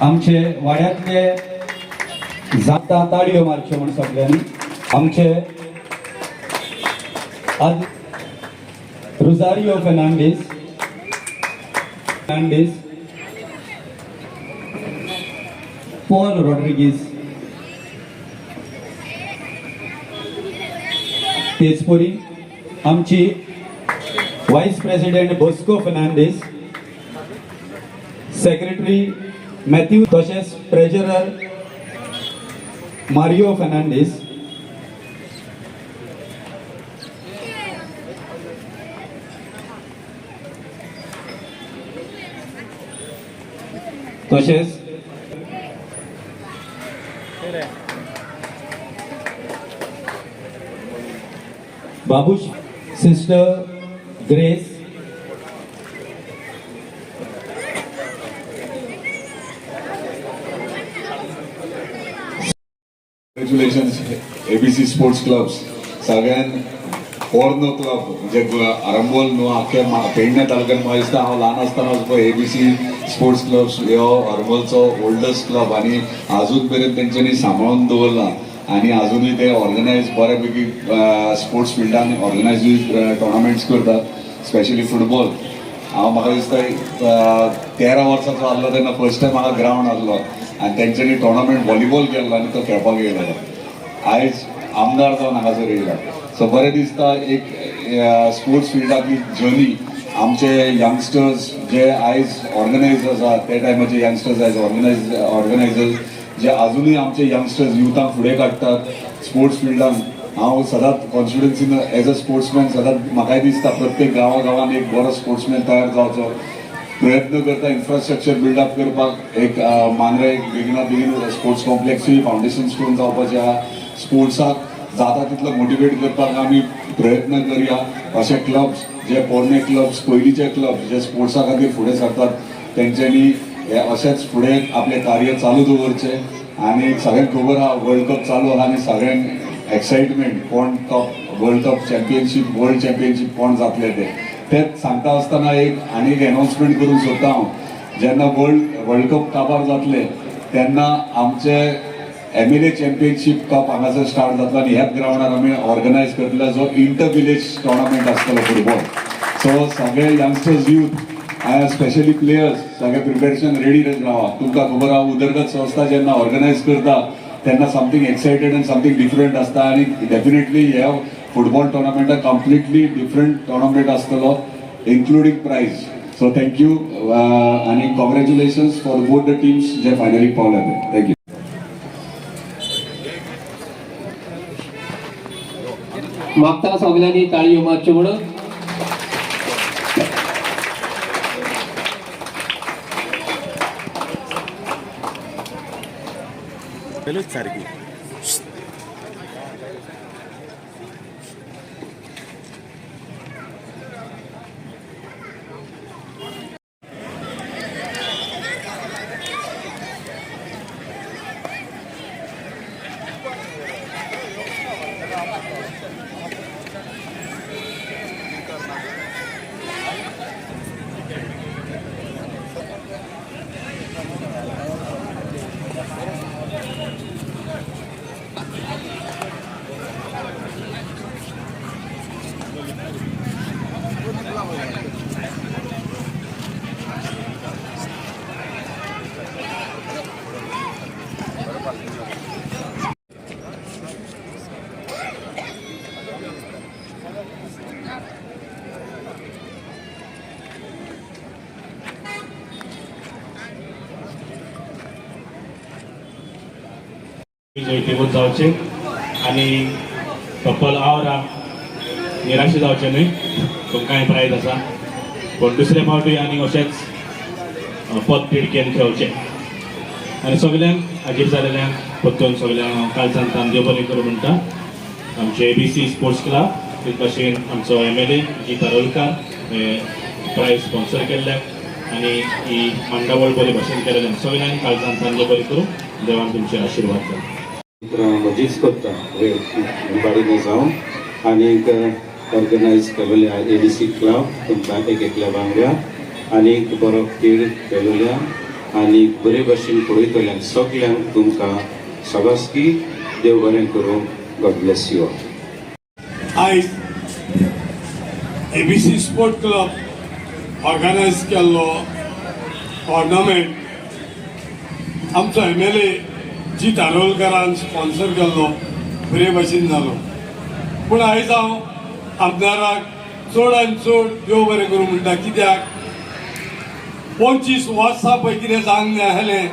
आमचे वाड्यातले जाता ताळयो मारच्यो म्हण सगळ्यांनी आमचे आज रोजारियो फेर्नांडीस पॉल रॉड्रिगीज तेजपुरी आमची vice president Bosco Fernandes secretary Matthew तशेंच ट्रेजरर मारियो फेर्नांडीस तशेंच Babush sister grace congratulations ABC sports clubs सगळ्यान पोरनो क्लब म्हणजे आरंबोल न्हू आख्या पेडणे तालुक्यात म्हाका दिसता हांव ल्हान आसतना एबीसी स्पोर्ट्स क्लब्स ह्यो आरंबोलचो ओल्डस्ट क्लब आनी अजून मेरेन तेंच्यांनी सांबाळून दवरला आनी अजूनय ते ऑर्गनायज बऱ्यापैकी स्पोर्ट्स फिल्डान ऑर्गनायज टोर्नामेंट्स करतात स्पेशली फुटबॉल हांव म्हाका दिसता 13 वर्सांचो आसलो तेन्ना फर्स्ट टायम म्हाका ग्रावंड आसलो आनी तेंच्यांनी टोर्नामेंट व्हॉलीबॉल केल्लो आनी तो खेळपाक येयलो आयज आमदार जावन हांगासर येयला सो बरें दिसता एक स्पोर्ट्स फिल्डाची जर्नी आमचे यंगस्टर्स जे आयज ऑर्गनायज आसा ते टायमाचे यंगस्टर्स आयज ऑर्गनायजर्स जे अजूनय आमचे यंगस्टर्स युथांक फुडें काडटात स्पोर्ट्स फिल्डान हांव सदांच कॉन्फिडन्सीन एज अ स्पोर्ट्समॅन सदांच म्हाकाय दिसता प्रत्येक गांवान एक बरो स्पोर्ट्समॅन तयार जावचो प्रयत्न करता इन्फ्रास्ट्रक्चर बिल्डअप करपाक एक मांद्रे एक बेगीन स्पोर्ट्स कॉम्प्लेक्सूय फावंडेशन स्टोन जावपाचें आहा स्पोर्ट्साक जाता तितलो मोटिवेट करपाक आमी प्रयत्न करया अशे क्लब्स जे पोरणे क्लब्स पयलींचे क्लब्स जे स्पोर्ट्सा खातीर फुडें सरतात तेंच्यांनी हे अशेंच फुडें आपलें कार्य चालू दवरचें आनी सगळ्यांक खबर आहा वर्ल्ड कप चालू आहा आनी सगळ्यांक एक्सायटमेंट कोण cup world cup championship world championship कोण जातले तेच सांगता आसतना एक आनी एक अनाउन्समेंट करूंक सोदता हांव जेन्ना वर्ल्ड कप काबार जातले तेन्ना आमचे MLA चॅम्पियनशीप कप हांगासर स्टार्ट जातलो आनी ह्याच ग्रावंडार आमी ऑर्गनायज करतले जो इंटर विलेज टोर्नामेंट आसतलो फुटबॉल सो सगळे यंगस्टर्स यूथ स्पेशली प्लेयर्स सगळे प्रिपेरेशन रेडी रावा तुमकां खबर आहा उदरगत संस्था जेन्ना ऑर्गनायज करता तेन्ना समथींग एक्सायटेड आनी समथींग डिफरंट आसता आनी डेफिनेटली ह्या फुटबॉल टोर्नामेंटाक कंप्लिटली डिफरंट टोर्नामेंट आसतलो इन्क्लुडींग प्रायज सो थँक्यू आनी congratulations for both the teams जे फायनलीक पावले थँक्यू मागता सगळ्यांनी ताळयो मारच्यो म्हणून सारखी जैतिवत जावचे आणि कपल आवरा निराशे जावचे न्हय तुमकांय प्रायज आसा पण दुसऱ्या फावटी आनी अशेंच पद तिडकेन खेळचे आनी सगळ्यांक हाजीर जालेल्यांक परतून सगळ्यांक कालच्यान तांदेव बरें करूं म्हणटा आमचे एबीसी स्पोर्ट्स क्लब ते भशेन आमचो MLA जी तारोलकार प्रायज स्पॉन्सर केल्ल्याक आनी ही मांडावळ बरे भशेन केलेल्यांक सगळ्यांक कालच्यान तांदेव बरें करूं देवान तुमचे आशिर्वाद जावं मजीच करता बारीने जावन आनीक ऑर्गनायज केलोल्या एबीसी क्लब तुमकां एक एकल्या वांगड्या आनीक बरो खेळ केलोल्या आनी बरे भाशेन पळयतल्यांक सगल्यांक तुमकां सगळ्यांकी देव बरें करूं. God bless you all. आयज एबीसी स्पोर्ट क्लब ऑर्गनायज केल्लो टोर्नामेंट आमचो MLA जी धारोलकरान स्पॉन्सर केल्लो बरे भाशेन जालो. पूण आयज हांव आमदाराक चड आनी चड देव बरें करूं म्हणटा. कित्याक 25 वर्सां पळय कितें जावंक जाय आसलें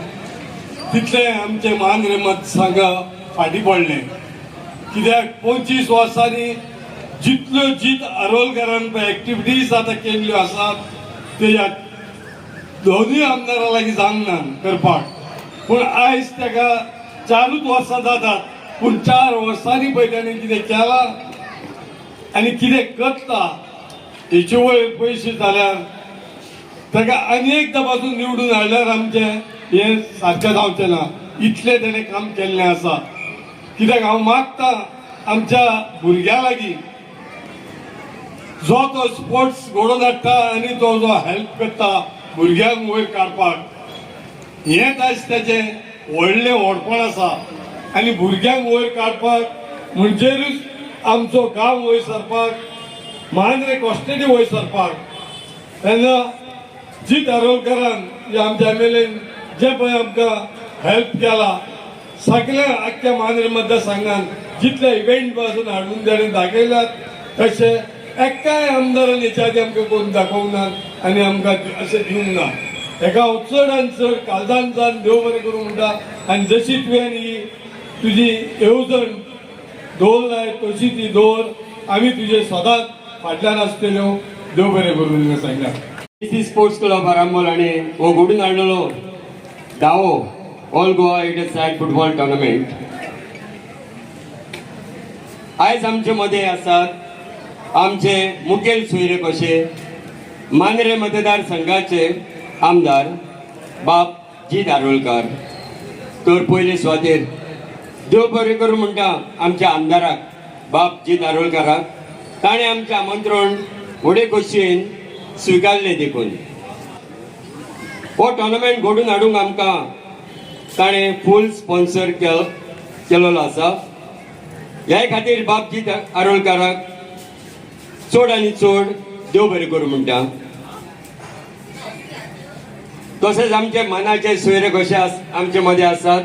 तितलें आमचें मांद्रे मतदारसंघ फाटीं पडलें. कित्याक 25 वर्सांनी जितल्यो जीत आरोलकरान पळय एक्टिविटीज आतां केल्ल्यो आसात तेज्या दोनूय आमदारां लागीं जावंक ना करपाक. पूण आयज ताका 4 वर्सां जातात. पूण 4 वर्सांनी पळय ताणें कितें केलां आनी कितें करता हेचे वयर पयशे जाल्यार ताका आनी एकदां पासून निवडून हाडल्यार आमचें हें सारकें जावचें ना. इतलें ताणें काम केल्लें आसा. कित्याक हांव मागतां आमच्या भुरग्यां लागीं जो तो स्पोर्ट्स घडोवन हाडटा आनी तो जो हेल्प करता भुरग्यांक वयर काडपाक हेंच आयज तेजें व्हडलें व्हडपण आसा. आनी भुरग्यांक वयर काडपाक म्हणजेरूच आमचो गांव वयर सरपाक मांद्रे कॉस्टेटी वयर सरपाक. तेन्ना जी धारोलकरान जे आमच्या MLAन जे पळय आमकां हेल्प केला सगळ्या आख्ख्या मांद्रे मतदारसंघान जितले इव्हेंट पासून हाडून ताणें दाखयल्यात तशें एक्काय आमदारान हेच्या आदी आमकां कोण दाखोवंक ना आनी आमकां अशें दिवंक ना. हेका हांव चड आनी चड काळजांतल्यान देव बरें करूं म्हणटा. आनी जशी तुवें ही तुजी येवजण दवरलाय तशी ती दवर. आमी तुजे सदांच फाटल्यान आसतल्यो. देव बरें करून सांगल्या. एबीसी स्पोर्ट्स क्लब आरांबोल आणि हो घडून हाडलेलो दावो all Goa said football tournament आयज आमचे मदें आसात आमचे मुखेल सोयरे कशे मांद्रे मतदारसंघाचे आमदार बाब जी धारोलकर. तर पयले सुवातेर देव बरें करूं म्हणटा आमच्या आमदाराक बाब जी धारोलकराक. ताणें आमचें आमंत्रण व्हडे खोशयेन स्विकारलें देखून. हो टोर्नामेंट घडोवन हाडूंक आमकां ताणें फूल स्पॉन्सर केलेलो आसा. ह्या खातीर बाबजी आरोलकराक चड आनी चड देव बरें करूं म्हणटा. तशेंच आमचे मानाचे सोयरे कशे आमचे मदें आसात.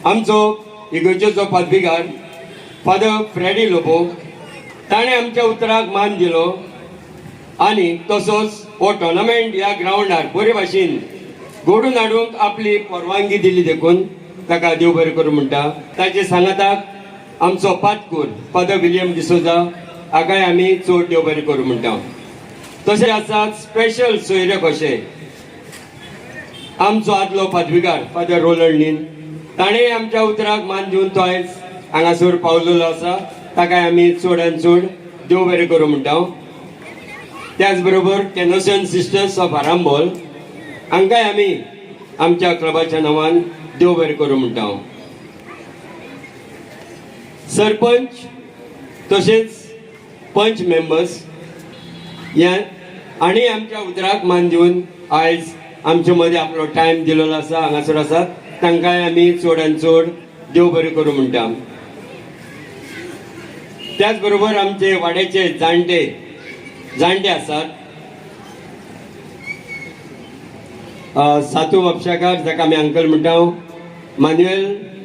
आमचो इगर्जेचो पदवीकार फादर फ्रेडी लोबो ताणें आमच्या उतराक मान दिलो आनी तसोच हो टोर्नामेंट ह्या ग्रावंडार बरे भाशेन घडोवन हाडूंक आपली परवानगी दिली देखून ताका देव बरें करूं म्हणटा. ताचे सांगाताक आमचो पातकूर फादर विलियम डिसोजा हाकाय आमी चड देव बरें करूं म्हणटा. तशें आसात स्पेशल सोयरे कशे आमचो आदलो पदवीकार फादर रोलंड नीन ताणें आमच्या उतराक मान दिवन तो आयज हांगासर पावलेलो आसा. ताकाय आमी चड आनी चड देव बरें करूं म्हणटा. त्याच बरोबर कॅनोसियन सिस्टर्स ऑफ आरांबोल हांकांय आमी आमच्या क्लबाच्या नांवान देव बरें करूं म्हणटा. सरपंच तशेंच पंच मेंबर्स ह्या आनी आमच्या उतराक मान दिवन आयज आमचे मदें आपलो टायम दिलेलो आसा हांगासर आसात. तांकांय आमी चड आनी चड देव बरें करूं म्हणटा. त्याच बरोबर आमचे वाड्याचे जाणटे आसात. सातू म्हापशाकार जाका आमी अंकल म्हणटा. मान्युएल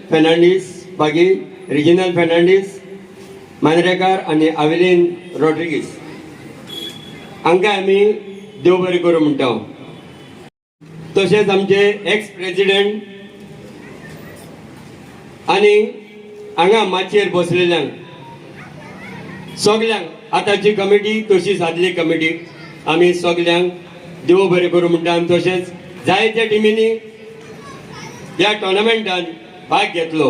फेर्नांडीस बागी रिजिनल फेर्नांडीस मांद्रेकार आनी आवेलीन रॉड्रिगीस हांकां आमी देव बरें करूं म्हणटा. तशेंच आमचे एक्स प्रेसिडेंट आनी हांगा माचयेर बसलेल्यांक सगल्यांक आतांची कमिटी तशीच आदली कमिटी आमी सगल्यांक देव बरें करूं म्हणटा. आनी तशेंच जायत्या टिमींनी ह्या टोर्नामेंटान भाग घेतलो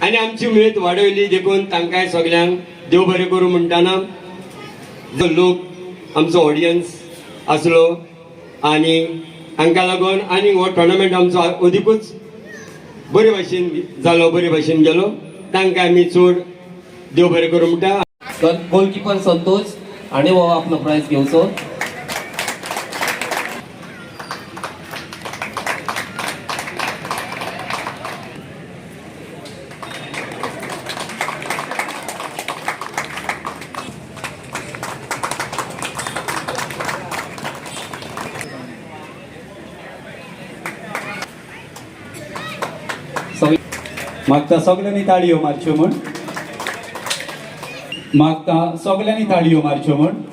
आनी आमची उमेद वाडयली देखून तांकांय सगल्यांक देव बरें करूं म्हणटाना जो लोक आमचो ऑडियन्स आसलो आनी हांकां लागून आनी हो टोर्नामेंट आमचो अदिकूच बरे भाशेन जालो बरे भाशेन गेलो. तांकां आमी चड देव बरें करूं म्हणटा. गोलकीपर संतोष आणि हो आपलो प्राइज घेवचो. मागता सगळ्यांनी ताळयो मारच्यो म्हण. मागता सगळ्यांनी ताळयो मारच्यो म्हण.